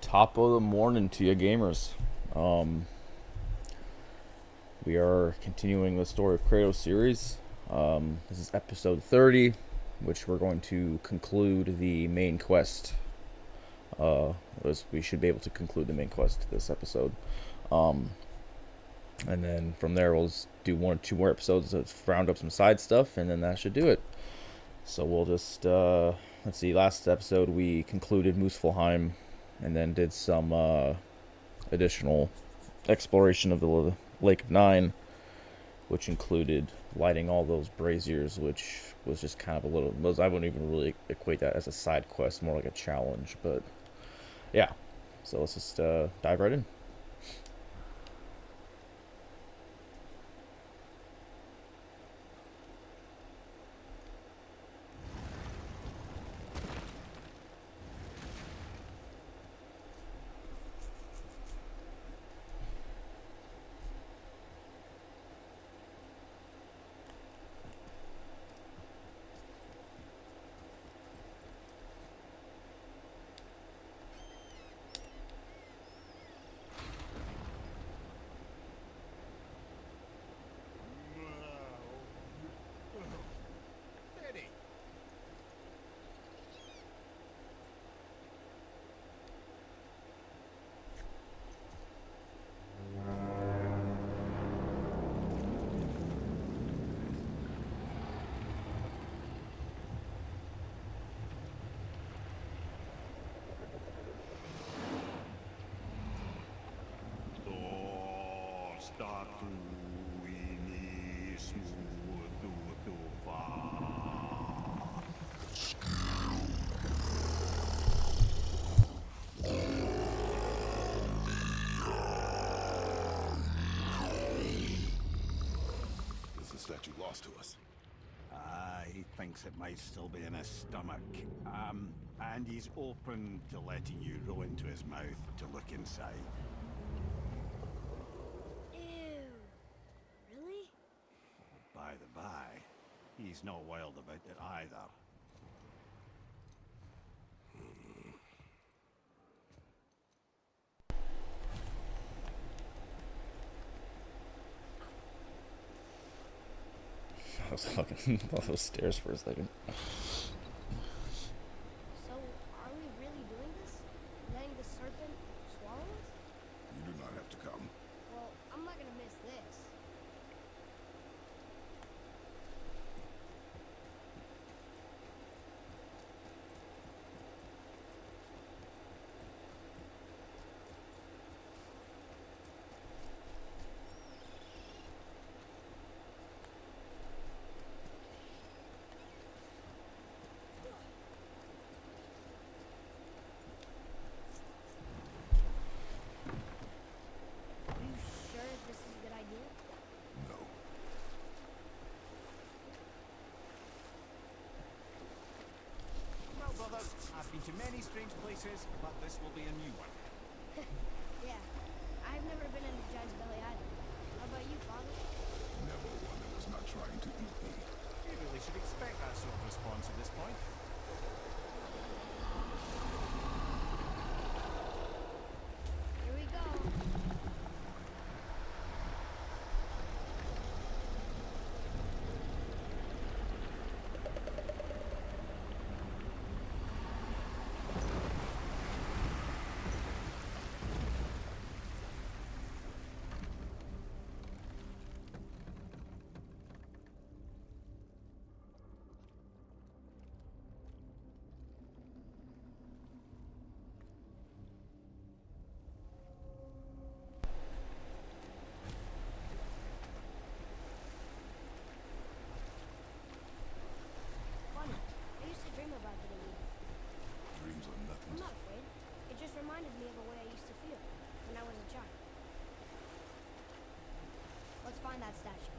Top of the morning to you gamers. Um, we are continuing the story of Kratos series. This is episode 30, which we're going to conclude the main quest. We should be able to conclude the main quest this episode. Um, and then from there, we'll just do one or two more episodes to round up some side stuff, and then that should do it. So we'll just, let's see, last episode we concluded Muspelheim and then did some additional exploration of the Lake of Nine, which included lighting all those braziers, which was just kind of a little. I wouldn't even really equate that as a side quest, more like a challenge. But yeah, so let's just dive right in. Eddie. Is the statue lost to us? He thinks it might still be in his stomach. And he's open to letting you row into his mouth to look inside. Ew. Really? By the by, he's not wild about it either. I was fucking off those stairs for a second. So, are we really doing this? Letting the serpent swallow us? You do not have to come. Well, I'm not gonna miss this. Are you sure this is a good idea? No. Well, brothers, I've been to many strange places, but this will be a new one. Yeah. I've never been in a giant's belly either. How about you, Father? Never one that was not trying to eat me. You really should expect that sort of response at this point. Here we go. Funny. I used to dream about getting eaten. Dreams are nothing I'm to... not afraid. It just reminded me of a way I used to feel when I was a child. Let's find that statue.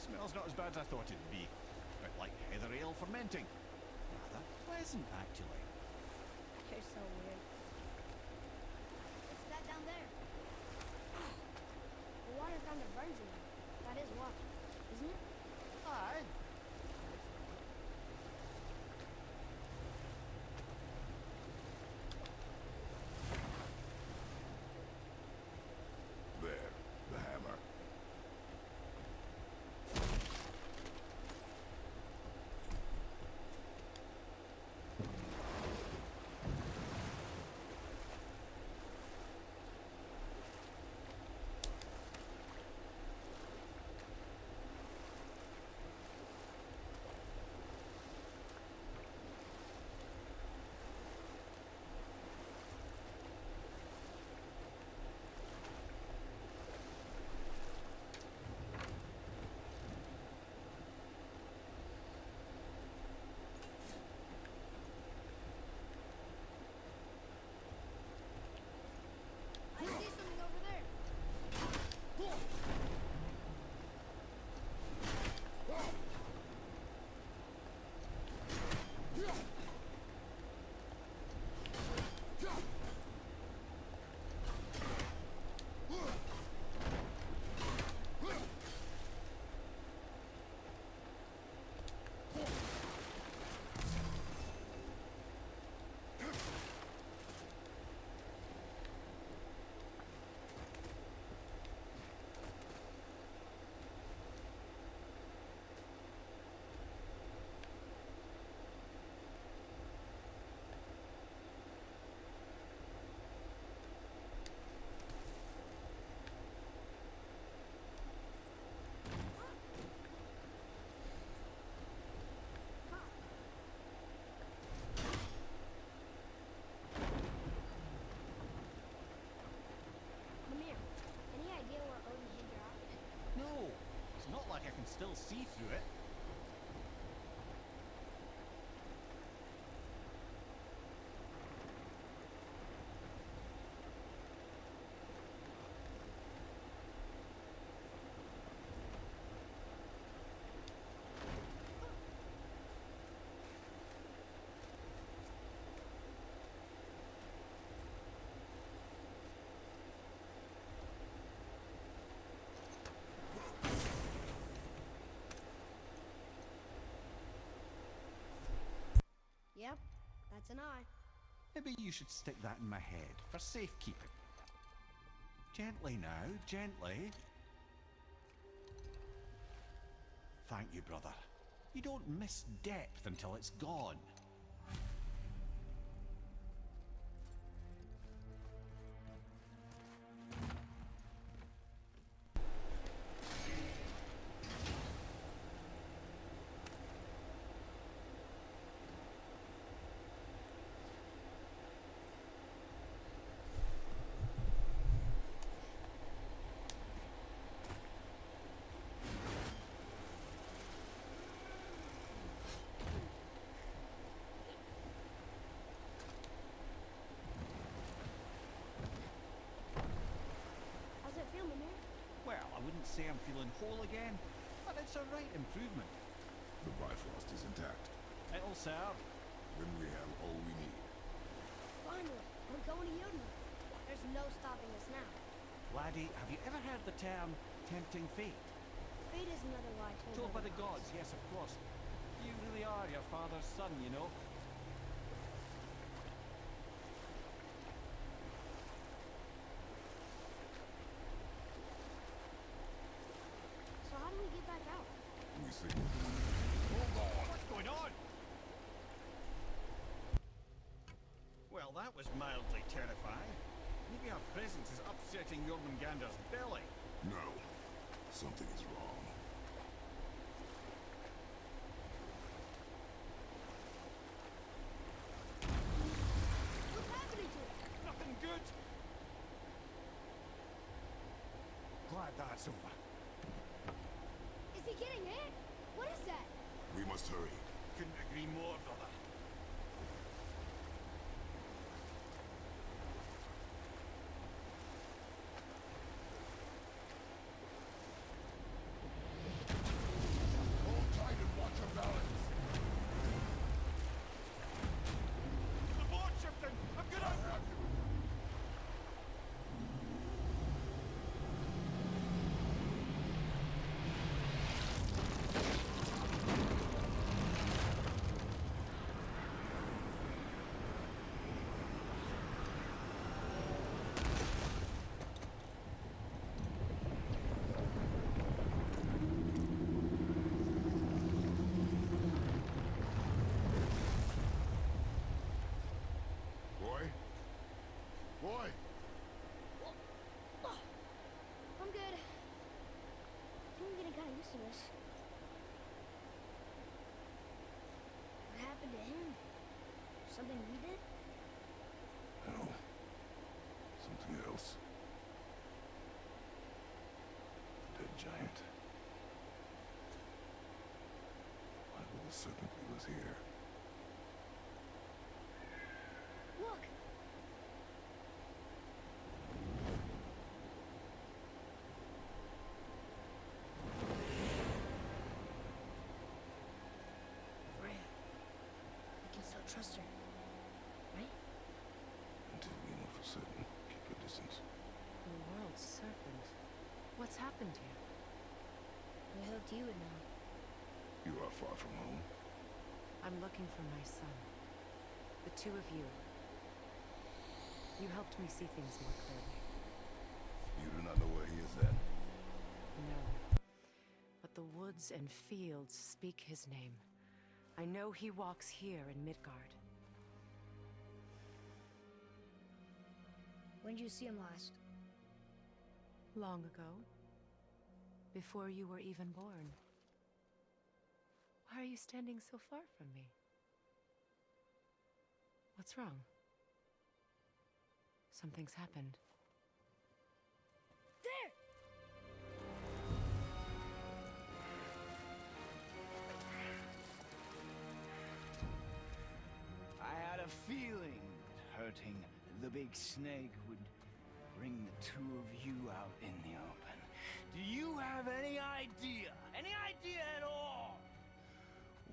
Smells not as bad as I thought it'd be. A bit like heather ale fermenting. Rather pleasant, actually. You're so weird. like I can still see through it. Yep, that's an eye. Maybe you should stick that in my head for safekeeping. Gently now, gently. Thank you, brother. You don't miss depth until it's gone. How's it feel, Mimir? Well, I wouldn't say I'm feeling whole again, but it's a right improvement. The Bifrost is intact. It'll serve. Then we have all we need. Finally, we're going to Yodna. There's no stopping us now. Laddie, have you ever heard the term tempting fate? Fate is another lie Told by the gods, yes, of course. You really are your father's son, you know. So how do we get back out? We signal. Hold on! What's going on? Well, that was mildly terrifying. Maybe our presence is upsetting Jormungandr's belly. No. Something is wrong. What's happening to it? Nothing good. Glad that's over. Is he getting hit? What is that? We must hurry. Couldn't agree more, brother. Hold tight and watch your balance. The board shifting! I'm good I out! have you. Boy? Boy! I'm good. I think I'm getting kind of used to this. What happened to him? Something we did? No. Something else. Dead giant. Why would the serpent leave us here? Look! Freya. We can still trust her. Right? Until we know for certain, keep your distance. The world's serpent. What's happened here? We hoped you would know. You are far from home. I'm looking for my son. The two of you. You helped me see things more clearly. You do not know where he is then? No. But the woods and fields speak his name. I know he walks here in Midgard. When did you see him last? Long ago. Before you were even born. Why are you standing so far from me? What's wrong? Something's happened. There! alerting the big snake would bring the two of you out in the open. Do you have any idea at all,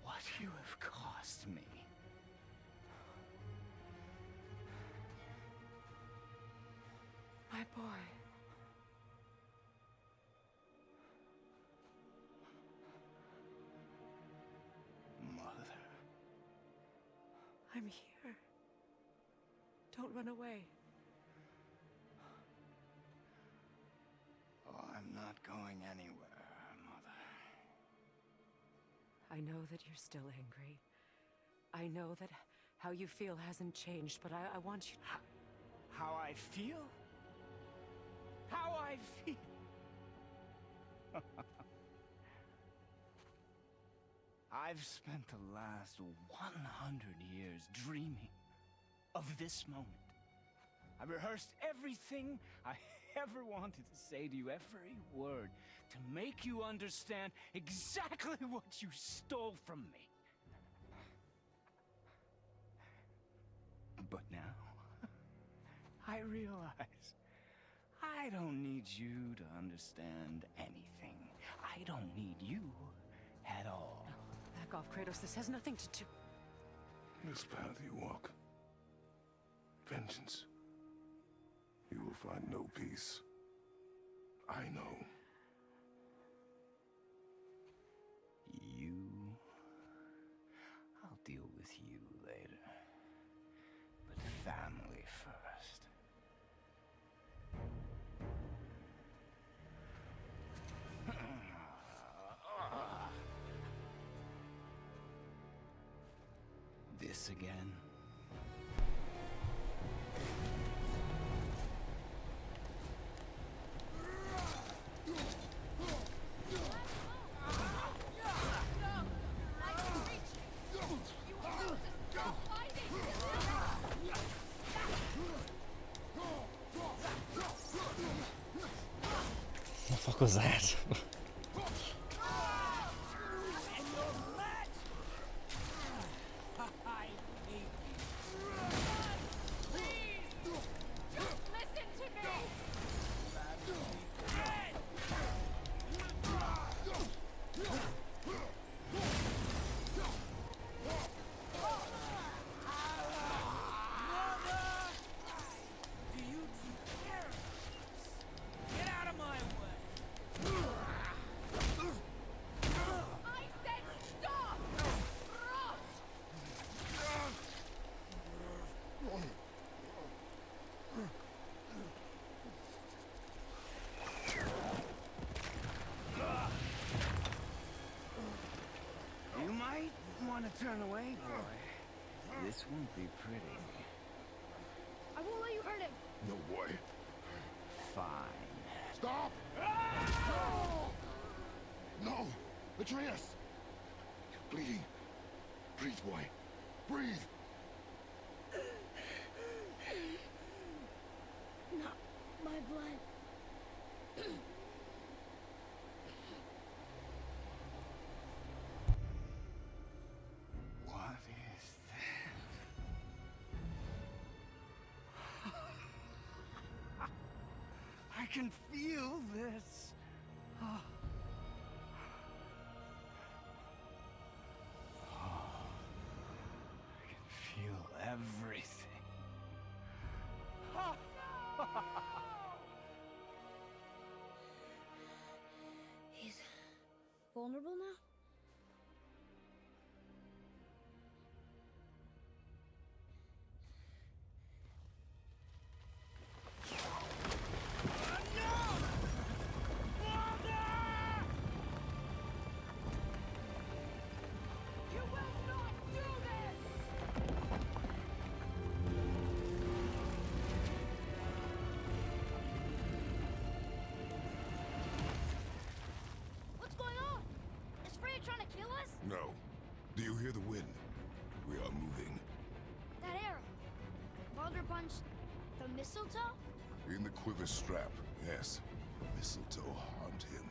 what you have cost me? My boy. Mother. I'm here. Don't run away. Oh, I'm not going anywhere, Mother. I know that you're still angry. I know that how you feel hasn't changed, but I want you... How I feel? How I feel? I've spent the last 100 years dreaming of this moment. I rehearsed everything I ever wanted to say to you, every word, to make you understand exactly what you stole from me. But now, I realize I don't need you to understand anything. I don't need you at all. No, back off, Kratos. This has nothing to do... This path you walk, vengeance, you will find no peace. I know. You... I'll deal with you later. But family first. This again? The fuck was that? You might want to turn away, boy. This won't be pretty. I won't let you hurt him. No, boy. Fine. Stop! No! No! Atreus! You're bleeding. Breathe, boy. Breathe! Not my blood. What is that? I can feel this. I can feel everything. He's vulnerable now? You will not do this! What's going on? Is Freya trying to kill us? No. Do you hear the wind? We are moving. That arrow. Baldur punched the mistletoe? In the quiver strap, yes. Mistletoe harmed him.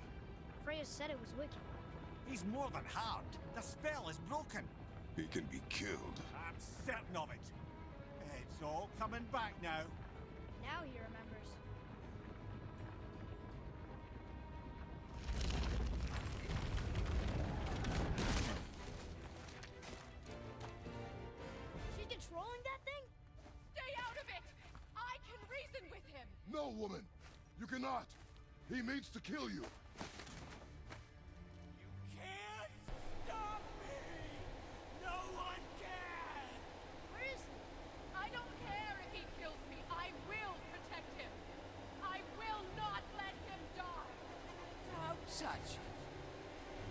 Freya said it was wicked. He's more than harmed. The spell is broken. He can be killed. I'm certain of it. It's It's all coming back now. Now he remembers. She's controlling that thing? Stay out of it! I can reason with him! No, woman! You cannot! He means to kill you! You can't stop me! No one can! Where is he? I don't care if he kills me. I will protect him. I will not let him die. Don't touch it.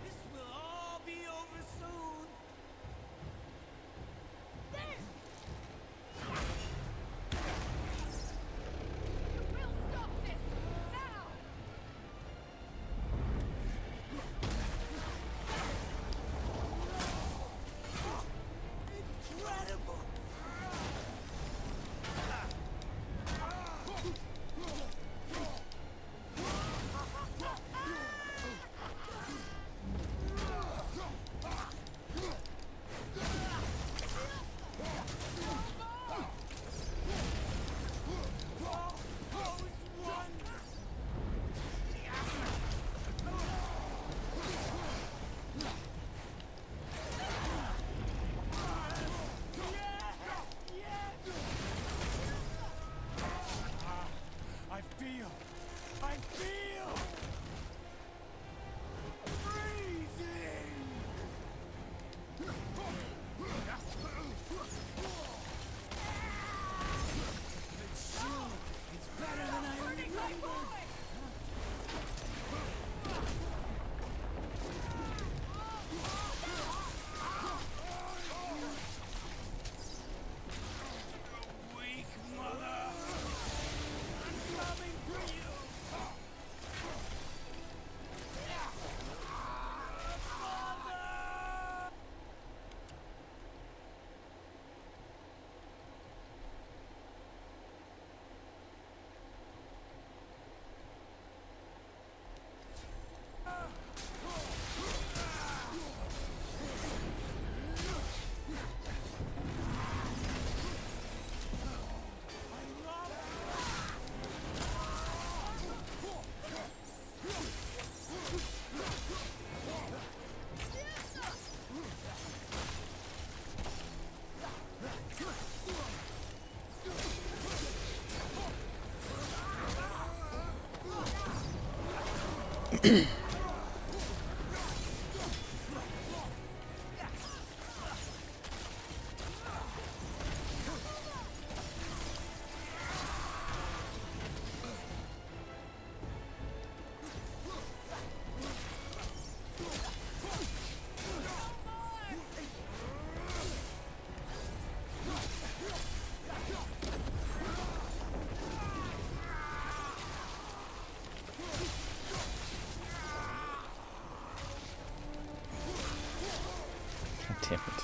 This will all be over soon. There! You will stop this now. Incredible! I feel freezing. It's true. It's better than I Hurting my remember. boy! Weak mother. I'm coming for you. Damn it.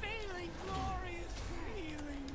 Feeling glorious feeling.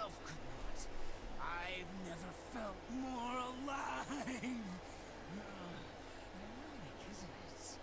myself could not. I've never felt more alive. Ironic, isn't it?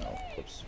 Oh, whoops.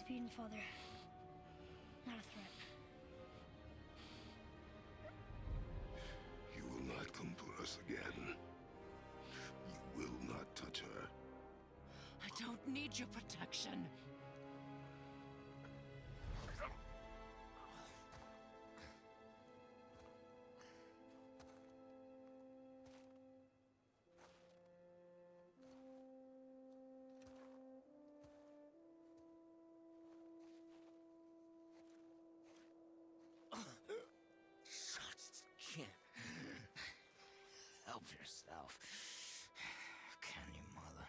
Rasputin, Father. Not a threat. You will not come for us again. You will not touch her. I don't need your protection. Just can't help yourself. Can you, Mother?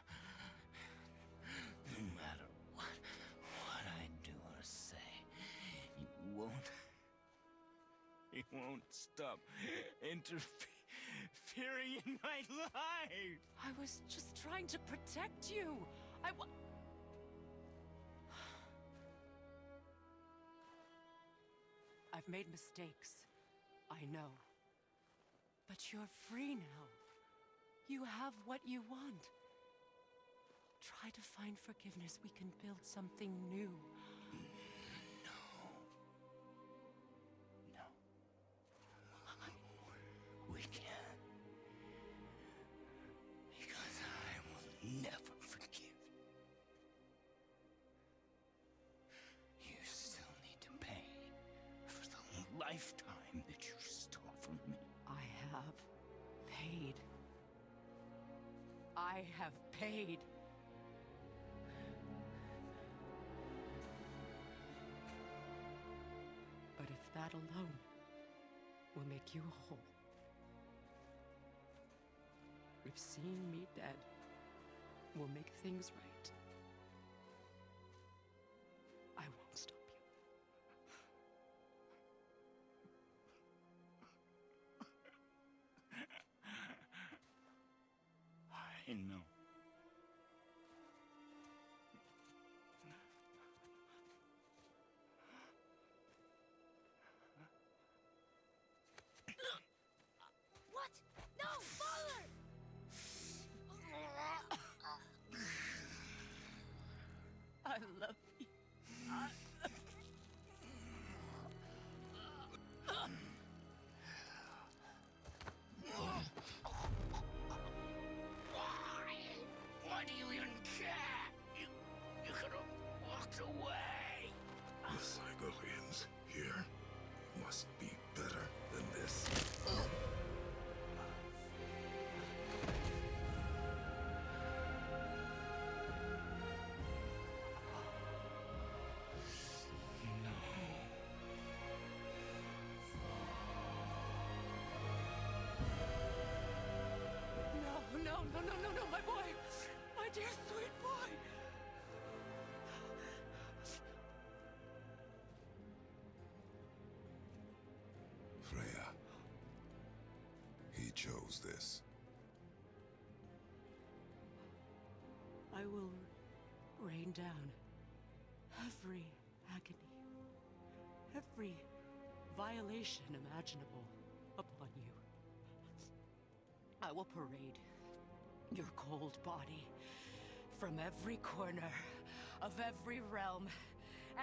No matter what I do or say, you won't stop interfering in my life. I was just trying to protect you. I've made mistakes. I know. But you're free now. You have what you want. Try to find forgiveness. We can build something new. No. We can't. Because I will never forgive you. You still need to pay for the lifetime that you stole from me. I have paid. I have paid. But if that alone will make you whole, if seeing me dead will make things right, I won't stop you. I know. What? No, Father! I love you. Why do you even care? You could have walked away. The Sigolians here must be better than this. No, my boy! My dear sweet boy! Freya. He chose this. I will rain down every agony, every violation imaginable upon you. I will parade your cold body from every corner of every realm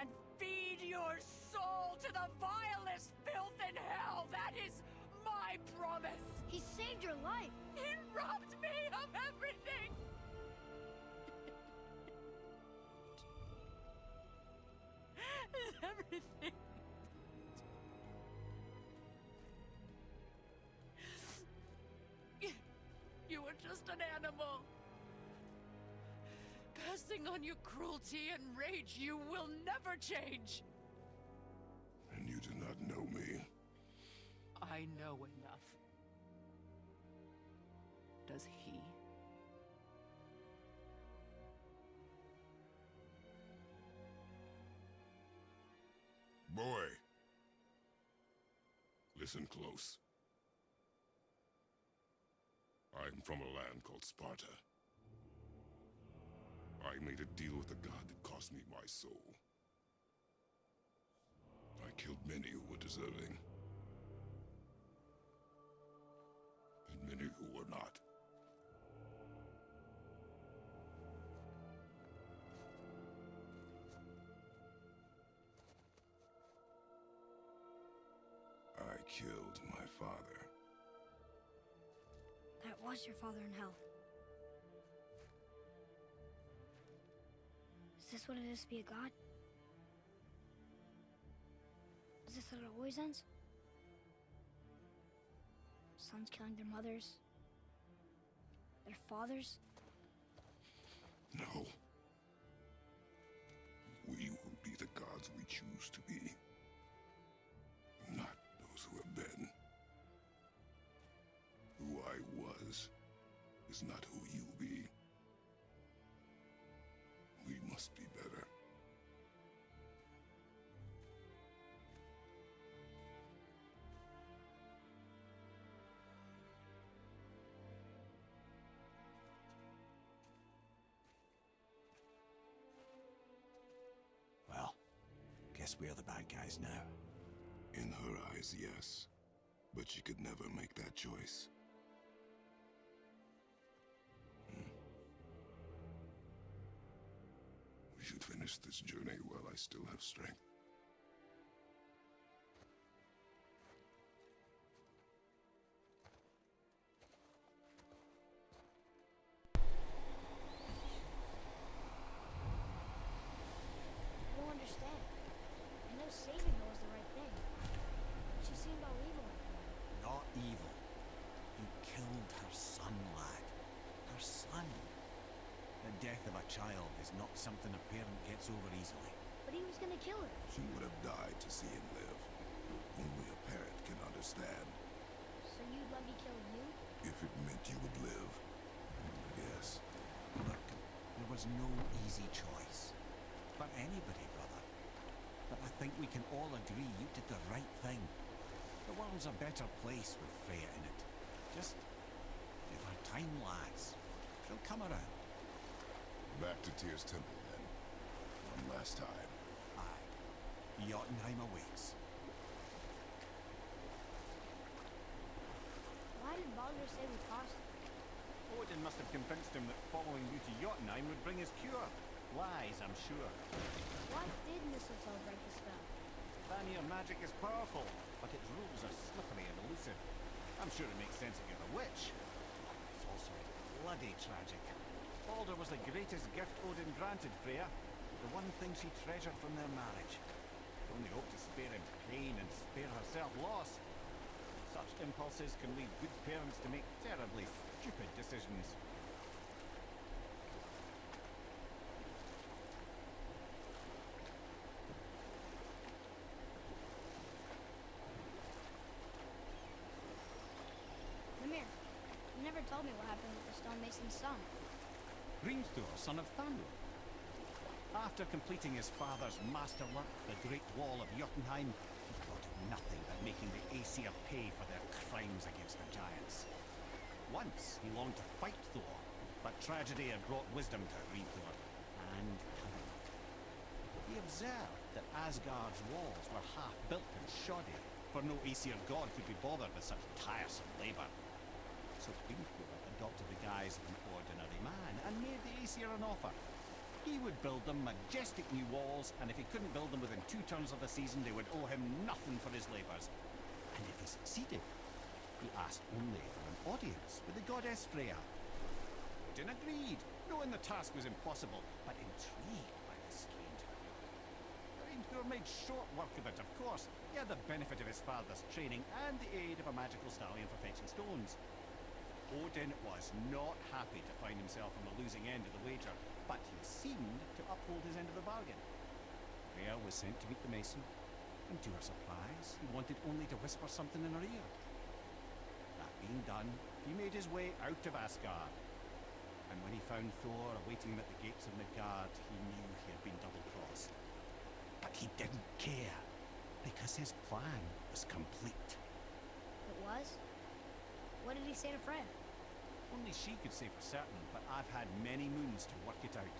and feed your soul to the vilest filth in hell. That is my promise. He saved your life. He robbed me of everything. Everything. You were just an animal. Passing on your cruelty and rage, you will never change. And you do not know me. I know enough. Does he? Boy. Listen close. I'm from a land called Sparta. I made a deal with the god that cost me my soul. I killed many who were deserving. And many who were not. killed my father. That was your father in hell. Is this what it is to be a god? Is this how it always ends? Sons killing their mothers? Their fathers? No. We will be the gods we choose to be. Not those who have been. Who I was is not who you'll be. We must be better. Well, guess we're the bad guys now. In her eyes, yes. But she could never make that choice. We should finish this journey while I still have strength. I don't understand. I know saving her was the right thing. But she seemed all evil. Not evil. You killed her son, lad. Her son. The death of a child is not something a parent gets over easily. But he was gonna kill her. She would have died to see him live. Only a parent can understand. So you'd let me kill you? If it meant you would live. Yes. Look, there was no easy choice. For anybody, brother. But I think we can all agree you did the right thing. The world's a better place with Freya in it. Just give her time, lads. She'll come around. Back to Tyr's temple, then. One last time. Aye. Jotunheim awaits. Why did Baldur say we crossed? Odin must have convinced him that following you to Jotunheim would bring his cure. Lies, I'm sure. Why did mistletoe break the spell? Vanir magic is powerful, but its rules are slippery and elusive. I'm sure it makes sense if you're a witch. It's also bloody tragic. Baldur was the greatest gift Odin granted Freya. The one thing she treasured from their marriage. Only hope to spare him pain and spare herself loss. Such impulses can lead good parents to make terribly stupid decisions. Mimir, you never told me what happened with the stonemason's son. Hrimthur, son of Thandur. After completing his father's masterwork, the Great Wall of Jotunheim, he thought of nothing but making the Aesir pay for their crimes against the giants. Once he longed to fight Thor, but tragedy had brought wisdom to Hrimthur, and cunning. He observed that Asgard's walls were half-built and shoddy, for no Aesir god could be bothered with such tiresome labor. So Hrimthur adopted the guise of an ordinary man and made the Aesir an offer. He would build them majestic new walls, and if he couldn't build them within 2 turns of the season, they would owe him nothing for his labors. And if he succeeded, he asked only for an audience with the goddess Freya. Odin agreed, knowing the task was impossible, but intrigued by the stranger. Hrimthur made short work of it, of course. He had the benefit of his father's training and the aid of a magical stallion for fetching stones. Odin was not happy to find himself on the losing end of the wager, but he seemed to uphold his end of the bargain. Freya was sent to meet the mason, and to her surprise, he wanted only to whisper something in her ear. That being done, he made his way out of Asgard. And when he found Thor awaiting him at the gates of Midgard, he knew he had been double-crossed. But he didn't care, because his plan was complete. It was? What did he say to Freya? Only she could say for certain, but I've had many moons to work it out.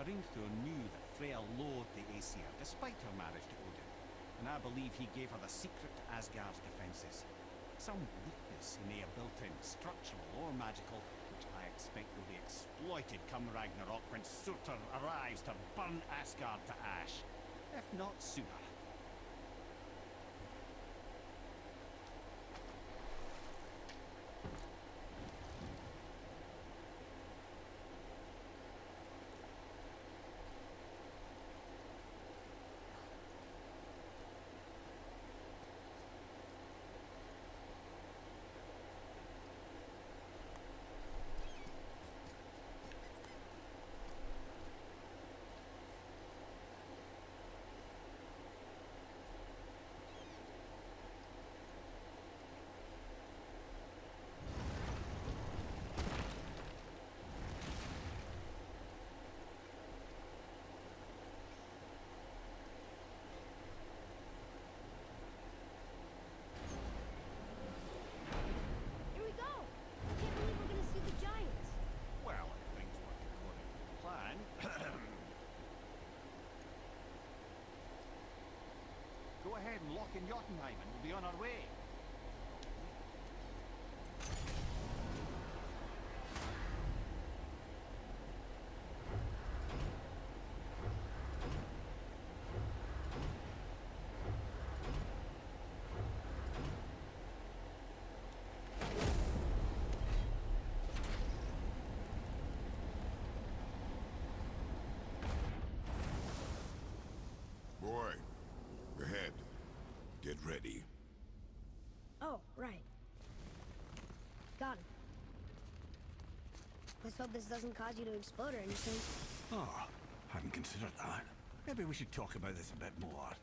Hrimthur knew that Freya loathed the Aesir, despite her marriage to Odin, and I believe he gave her the secret to Asgard's defences. Some weakness he may have built in, structural or magical, which I expect will be exploited come Ragnarok when Surtur arrives to burn Asgard to ash, if not sooner. dock in Jotunheim and we'll be on our way. Boy, ahead. Get ready. Oh, right. Got it. Let's hope this doesn't cause you to explode or anything. Oh, hadn't considered that. Maybe we should talk about this a bit more.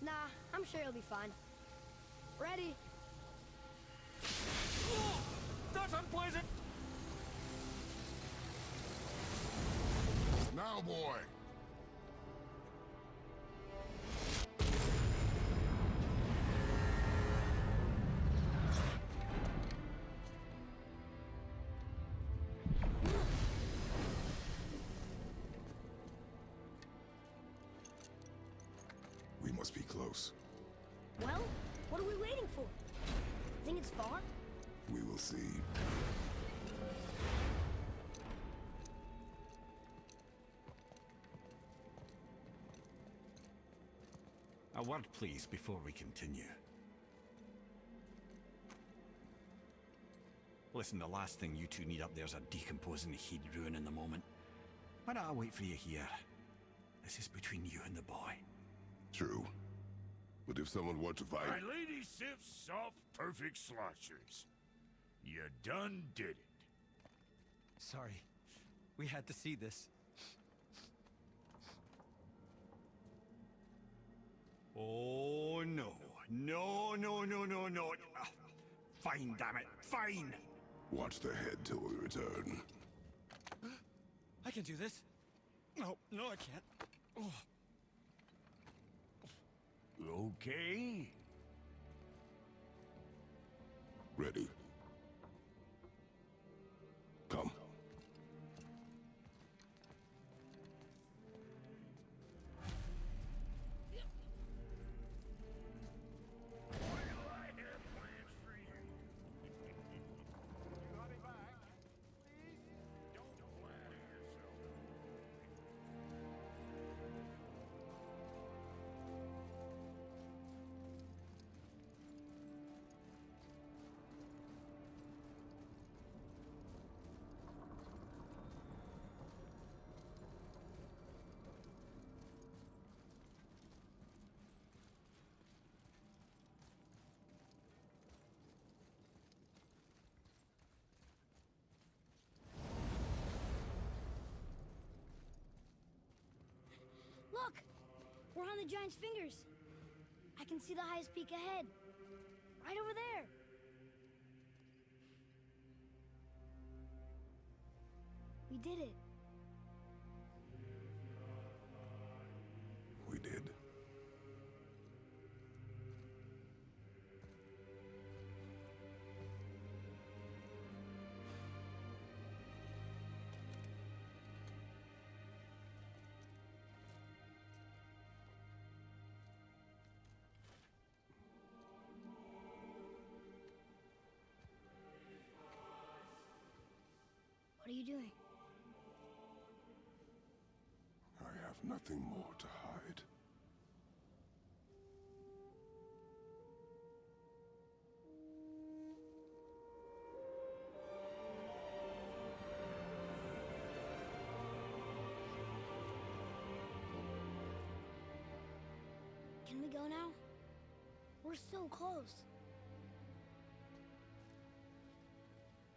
Nah, I'm sure you'll be fine. Ready? Oh, that's unpleasant! Now, boy! We must be close. Well, what are we waiting for? Think it's far? We will see. A word, please, before we continue. Listen, the last thing you two need up there is a decomposing heat ruining the moment. Why don't I wait for you here? This is between you and the boy. True. But if someone were to fight... My lady sips soft, perfect sloshers. You done did it. Sorry. We had to see this. Oh, no. No, no, no, no, no. Fine, damn it. Fine. Watch the head till we return. I can do this. No, I can't. Oh. Okay. Ready. Come. Look! We're on the giant's fingers. I can see the highest peak ahead. Right over there. We did it. We did. What are you doing? I have nothing more to hide. Can we go now? We're so close.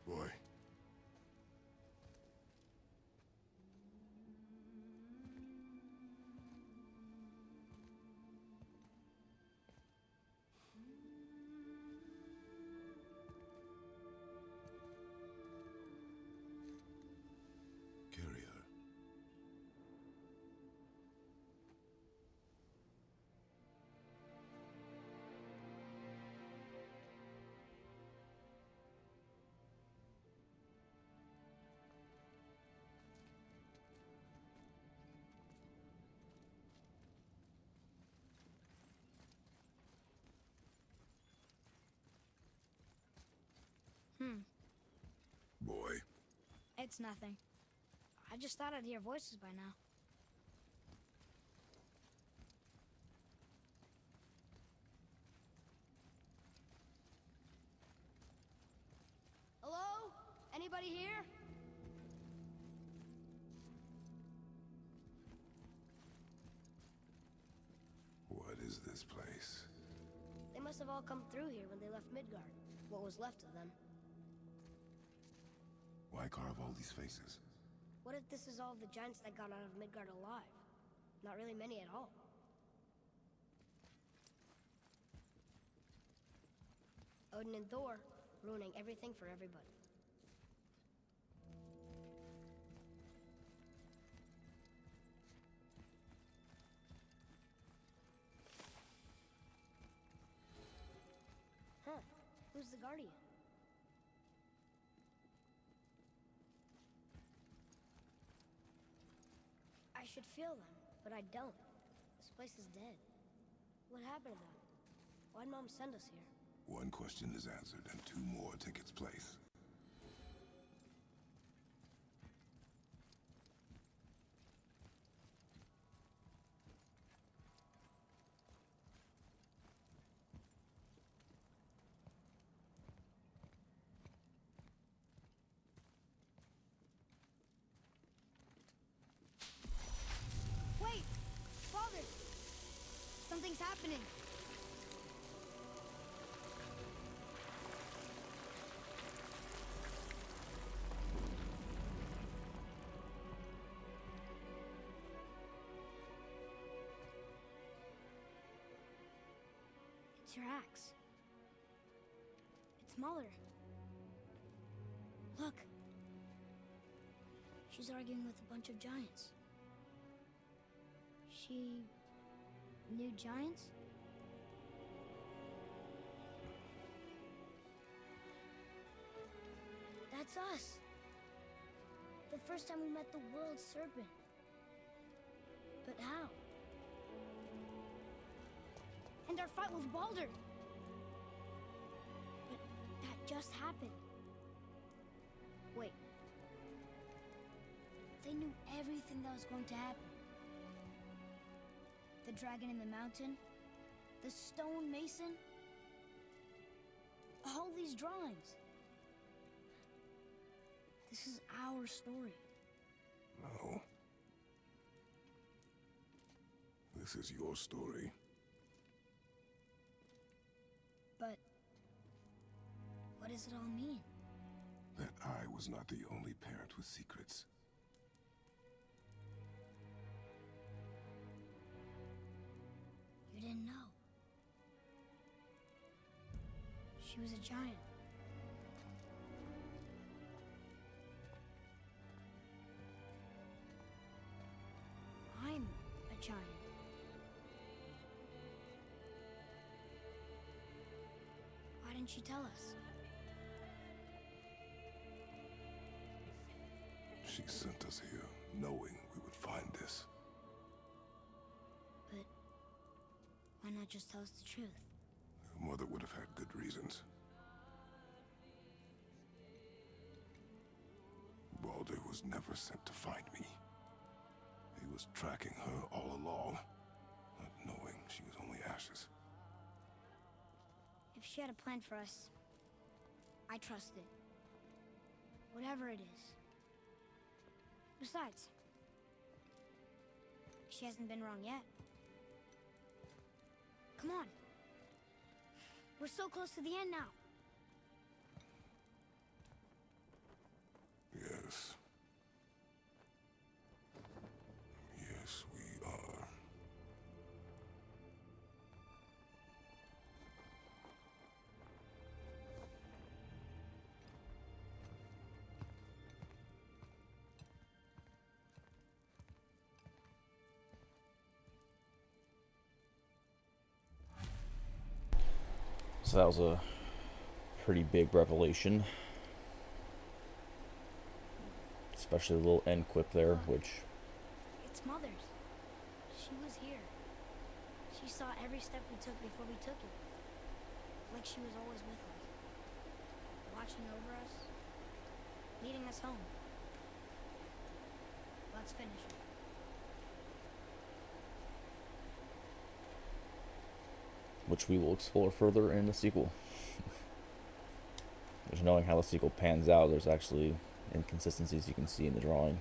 Boy. Carry her. Boy, It's nothing. I just thought I'd hear voices by now. Hello? Anybody here? what is this place? They must have all come through here when they left Midgard. What was left of them. Why carve all these faces? What if this is all the giants that got out of Midgard alive? Not really many at all. Odin and Thor, ruining everything for everybody. Huh. Who's the Guardian? I should feel them, but I don't. This place is dead. What happened to them? Why'd Mom send us here? One question is answered, and two more take its place. Wait! Father! Something's happening! It's your axe. It's Mother. Look. She's arguing with a bunch of giants. She knew giants? That's us. The first time we met the world serpent. But how? And our fight with Baldur. But that just happened. Wait. They knew everything that was going to happen. The dragon in the mountain, the stone mason, all these drawings. This is our story. No. This is your story. But what does it all mean? That I was not the only parent with secrets. You didn't know. She was a giant. I'm a giant. Why didn't she tell us? She sent us here, knowing we would find this. But why not just tell us the truth? Your mother would have had good reasons. Baldur was never sent to find me. He was tracking her all along, not knowing she was only ashes. If she had a plan for us, I trust it. Whatever it is. Besides, she hasn't been wrong yet. Come on. We're so close to the end now. Yes. Yes, we are. So that was a pretty big revelation. Especially the little end quip there, which... It's Mother's. She was here. She saw every step we took before we took it. Like she was always with us. watching over us, leading us home. Let's finish it. Which we will explore further in the sequel. There's knowing how the sequel pans out, there's actually inconsistencies you can see in the drawing.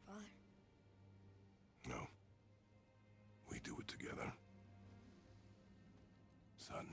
Father, No. We do it together. Son.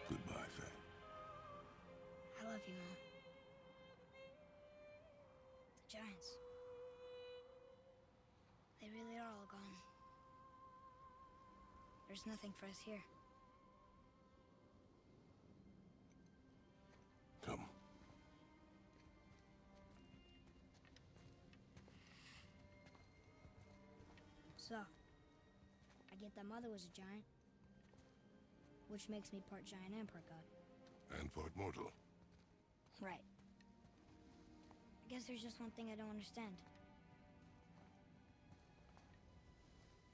Goodbye, Faye. I love you, Mom. The giants. They really are all gone. There's nothing for us here. Come. So, I get that Mother was a giant, which makes me part giant and part god. And part mortal. Right. I guess there's just one thing I don't understand.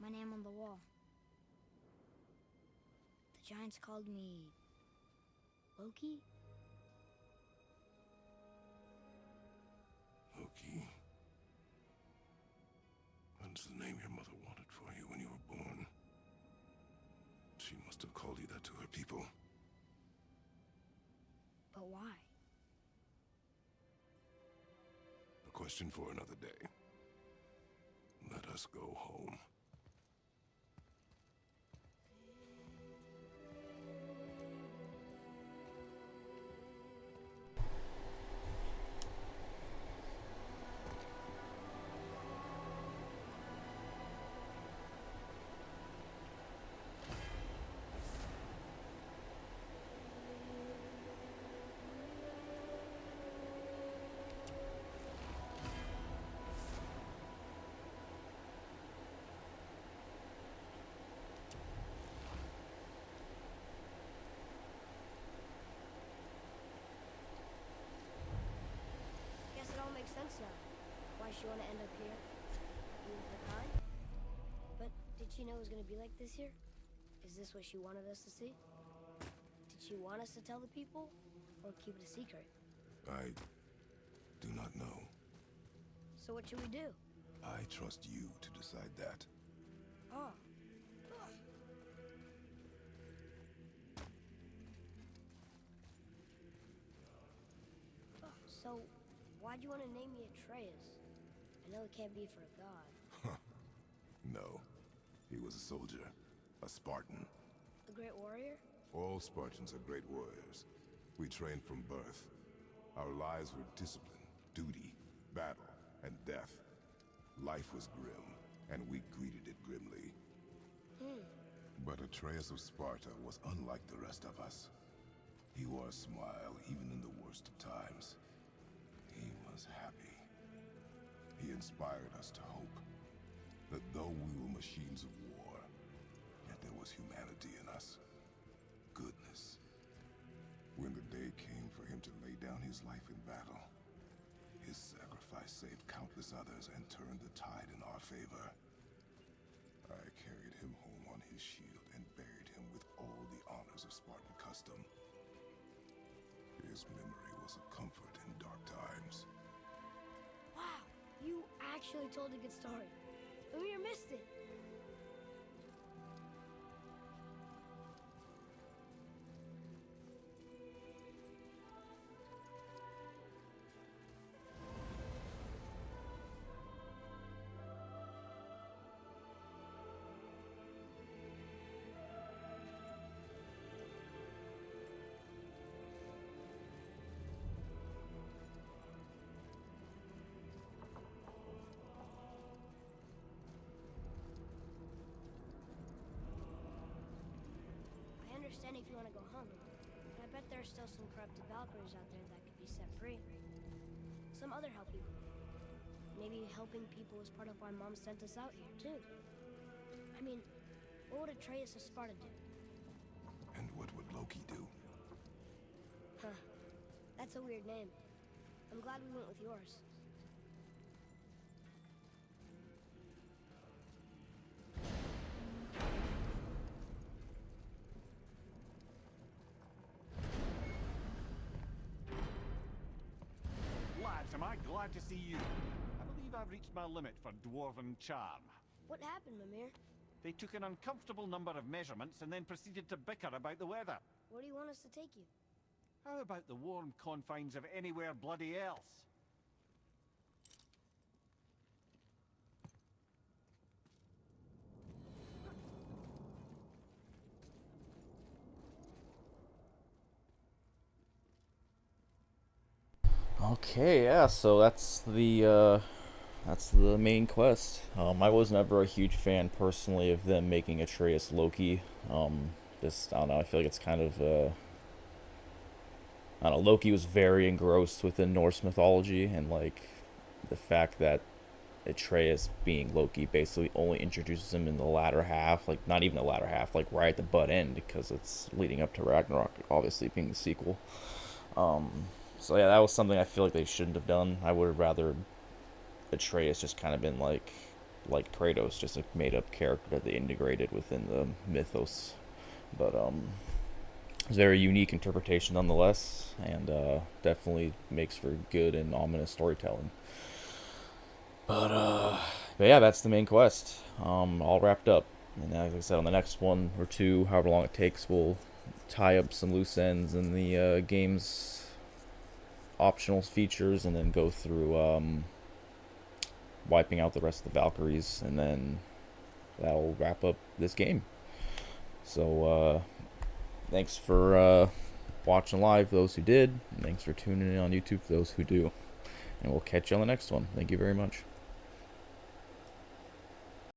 My name on the wall. The giants called me... Loki? Loki. That's the name your mother wanted for you when you were born. She must have called you that to her people. But why? A question for another day. Let us go home. Guess it all makes sense now. Why she want to end up here? Be with her kind? But did she know it was going to be like this here? Is this what she wanted us to see? Did she want us to tell the people? Or keep it a secret? I do not know. So what should we do? I trust you to decide that. Oh. So, why'd you want to name me Atreus? I know it can't be for a god. No. He was a soldier. A Spartan. A great warrior? All Spartans are great warriors. We trained from birth. Our lives were discipline, duty, battle, and death. Life was grim, and we greeted it grimly. But Atreus of Sparta was unlike the rest of us. He wore a smile even in the worst of times. us happy. He inspired us to hope that though we were machines of war, yet there was humanity in us. Goodness. When the day came for him to lay down his life in battle, his sacrifice saved countless others and turned the tide in our favor. I carried him home on his shield and buried him with all the honors of Spartan custom. His memory was a comfort in dark times. Wow, you actually told a good story. Amir missed it. I understand if you want to go home, but I bet there are still some corrupted Valkyries out there that could be set free. Some other help people. Maybe helping people is part of why Mom sent us out here, too. I mean, what would Atreus of Sparta do? And what would Loki do? Huh. That's a weird name. I'm glad we went with yours. Lads, am I glad to see you. I believe I've reached my limit for dwarven charm. What happened, Mimir? They took an uncomfortable number of measurements and then proceeded to bicker about the weather. Where do you want us to take you? How about the warm confines of anywhere bloody else? Okay, yeah, so that's the main quest. I was never a huge fan personally of them making Atreus Loki. Just I don't know. I feel like it's kind of I don't know. Loki was very engrossed within Norse mythology, and like the fact that Atreus being Loki basically only introduces him in the latter half, like not even the latter half, like right at the butt end, because it's leading up to Ragnarok, obviously being the sequel. So yeah, that was something I feel like they shouldn't have done. I would have rather Atreus just kind of been like Kratos, just a made up character that they integrated within the mythos. But it's a very unique interpretation nonetheless, and definitely makes for good and ominous storytelling. But yeah, that's the main quest. All wrapped up. And as I said, on the next one or two, however long it takes, we'll tie up some loose ends in the game's optional features, and then go through wiping out the rest of the Valkyries, and then that'll wrap up this game. So thanks for watching live, those who did, and thanks for tuning in on YouTube for those who do, and we'll catch you on the next one. Thank you very much.